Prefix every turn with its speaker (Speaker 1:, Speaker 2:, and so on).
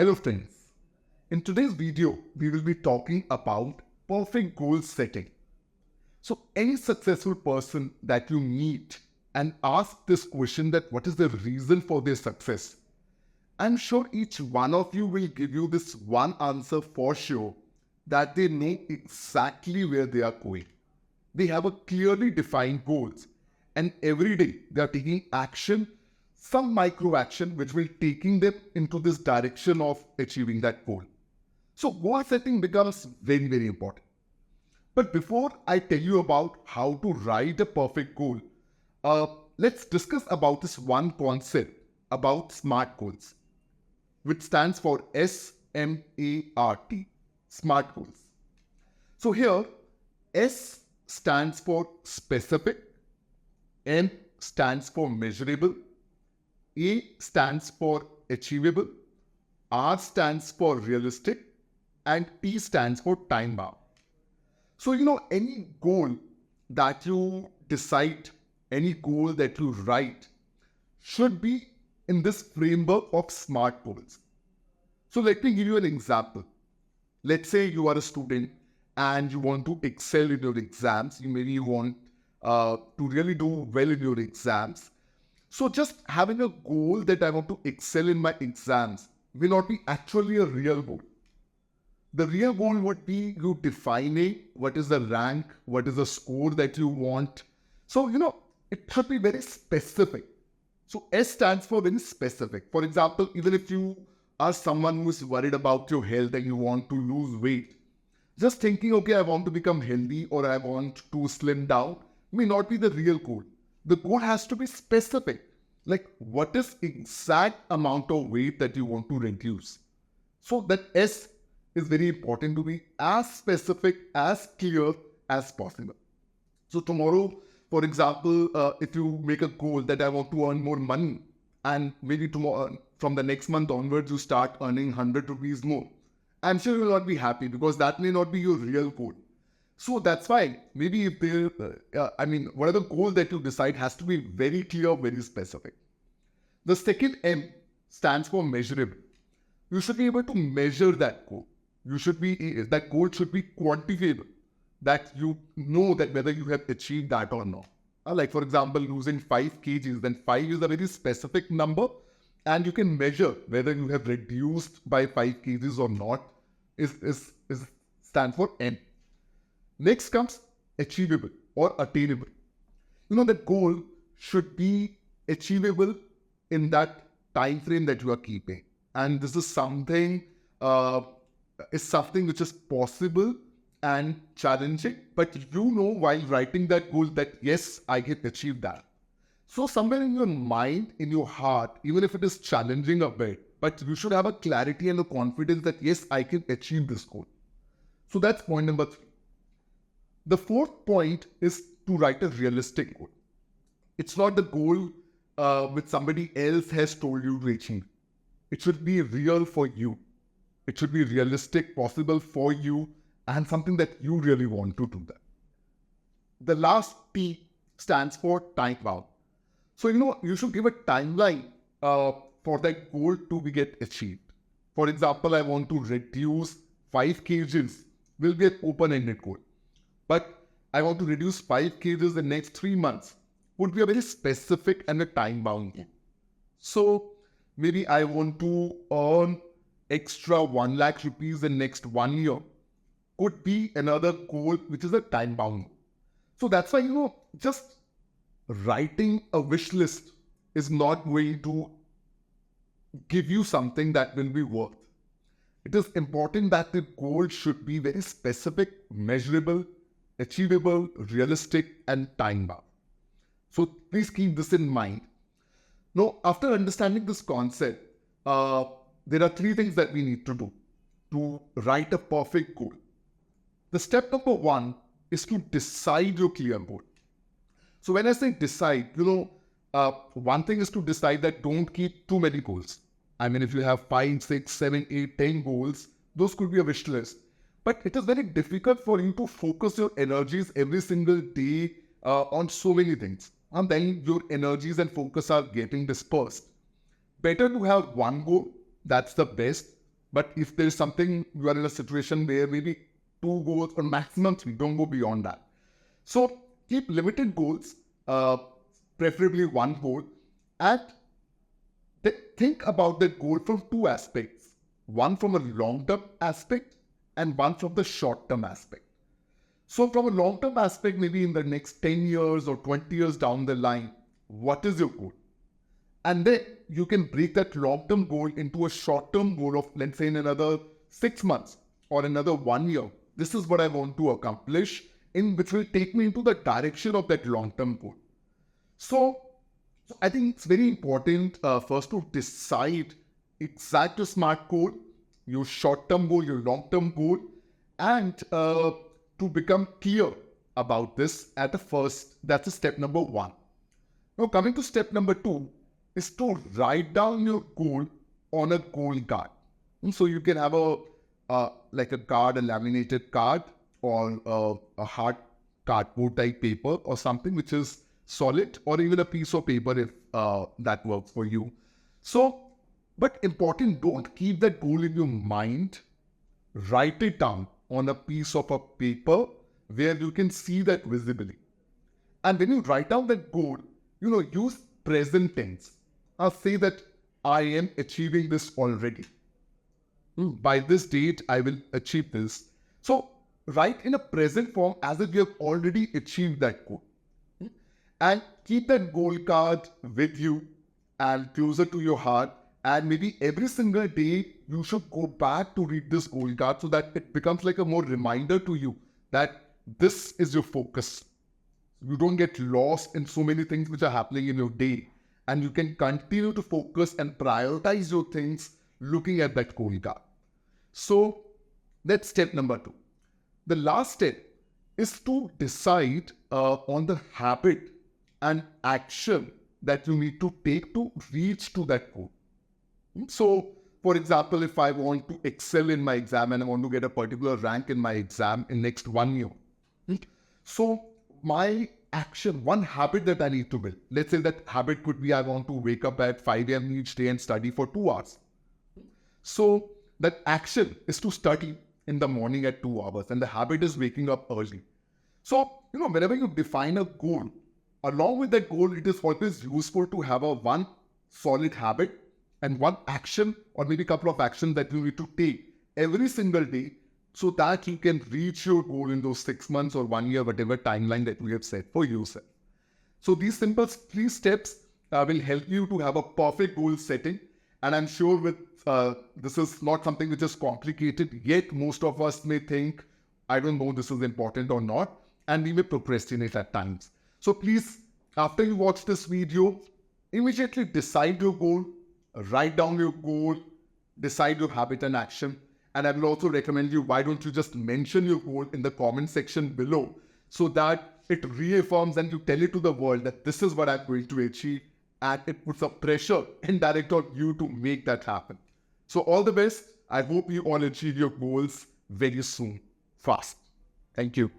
Speaker 1: Hello friends, in today's video, we will be talking about perfect goal setting. So any successful person that you meet and ask this question that what is the reason for their success? I'm sure each one of you will give you this one answer for sure, that they know exactly where they are going. They have a clearly defined goals and every day they are taking action, some micro action which will taking them into this direction of achieving that goal. So goal setting becomes very, very important. But before I tell you about how to write a perfect goal, let's discuss about this one concept about SMART goals, which stands for SMART, SMART goals. So here, S stands for specific, M stands for measurable, A stands for achievable, R stands for realistic, and T stands for time bound. So, any goal that you decide, any goal that you write should be in this framework of SMART goals. So let me give you an example. Let's say you are a student and you want to excel in your exams. You maybe want to really do well in your exams. So just having a goal that I want to excel in my exams will not be actually a real goal. The real goal would be you defining what is the rank, what is the score that you want. So, it should be very specific. So S stands for very specific. For example, even if you are someone who is worried about your health and you want to lose weight, just thinking, okay, I want to become healthy or I want to slim down may not be the real goal. The goal has to be specific. Like what is exact amount of weight that you want to reduce? So that S is very important to be as specific, as clear as possible. So tomorrow, for example, if you make a goal that I want to earn more money, and maybe tomorrow, from the next month onwards, you start earning 100 rupees more, I'm sure you will not be happy because that may not be your real goal. So that's why maybe if whatever goal that you decide has to be very clear, very specific. The second M stands for measurable. You should be able to measure that goal. That goal should be quantifiable, that you know that whether you have achieved that or not. Like for example, losing 5 kgs, then 5 is a very specific number and you can measure whether you have reduced by 5 kgs or not, is stand for M. Next comes achievable or attainable. That goal should be achievable in that time frame that you are keeping. And this is something which is possible and challenging, but while writing that goal that yes, I can achieve that. So somewhere in your mind, in your heart, even if it is challenging a bit, but you should have a clarity and a confidence that yes, I can achieve this goal. So that's point number 3. The fourth point is to write a realistic goal. It's not the goal which somebody else has told you to achieve. It should be real for you. It should be realistic, possible for you, and something that you really want to do that. The last T stands for time bound. So, you should give a timeline for that goal to be get achieved. For example, I want to reduce 5 kgs will be an open-ended goal. But I want to reduce 5 kgs in the next 3 months would be a very specific and a time-bound goal. So maybe I want to earn extra 1 lakh rupees in next 1 year could be another goal which is a time-bound. So that's why, just writing a wish list is not going to give you something that will be worth. It is important that the goal should be very specific, measurable, achievable, realistic, and time-bound. So please keep this in mind. Now, after understanding this concept, there are 3 things that we need to do to write a perfect goal. The step number 1 is to decide your clear goal. So when I say decide, one thing is to decide that don't keep too many goals. I mean, if you have 5, 6, 7, 8, 10 goals, those could be a wish list. But it is very difficult for you to focus your energies every single day on so many things. And then your energies and focus are getting dispersed. Better to have one goal, that's the best. But if there's something, you are in a situation where maybe 2 goals or maximum 3, don't go beyond that. So keep limited goals, preferably 1 goal, and think about that goal from 2 aspects. One from a long-term aspect and one from the short-term aspect. So from a long-term aspect, maybe in the next 10 years or 20 years down the line, what is your goal? And then you can break that long-term goal into a short-term goal of, let's say, in another 6 months or another 1 year. This is what I want to accomplish, which will take me into the direction of that long-term goal. So I think it's very important first to decide exact your SMART goal, your short-term goal, your long-term goal, and to become clear about this at the first. That's step number 1. Now coming to step number 2 is to write down your goal on a goal card. So you can have a card, a laminated card, or a hard cardboard type paper or something which is solid, or even a piece of paper if that works for you. So, but important, don't keep that goal in your mind. Write it down on a piece of a paper where you can see that visibly. And when you write down that goal, use present tense. Say that I am achieving this already. By this date, I will achieve this. So write in a present form as if you have already achieved that goal. And keep that goal card with you and closer to your heart. And maybe every single day, you should go back to read this goal card so that it becomes like a more reminder to you that this is your focus. You don't get lost in so many things which are happening in your day. And you can continue to focus and prioritize your things looking at that goal card. So that's step number 2. The last step is to decide on the habit and action that you need to take to reach to that goal. So, for example, if I want to excel in my exam and I want to get a particular rank in my exam in next 1 year, so my action, one habit that I need to build, let's say that habit could be I want to wake up at 5 a.m. each day and study for 2 hours. So that action is to study in the morning at 2 hours, and the habit is waking up early. So, whenever you define a goal, along with that goal, it is always useful to have one solid habit and one action, or maybe a couple of actions that you need to take every single day so that you can reach your goal in those 6 months or 1 year, whatever timeline that we have set for yourself. So these simple 3 steps will help you to have a perfect goal setting. And I'm sure with this is not something which is complicated, yet most of us may think, I don't know this is important or not, and we may procrastinate at times. So please, after you watch this video, immediately decide your goal, write down your goal, decide your habit and action. And I will also recommend you, why don't you just mention your goal in the comment section below so that it reaffirms and you tell it to the world that this is what I'm going to achieve, and it puts a pressure indirect on you to make that happen. So all the best. I hope you all achieve your goals very soon, fast. Thank you.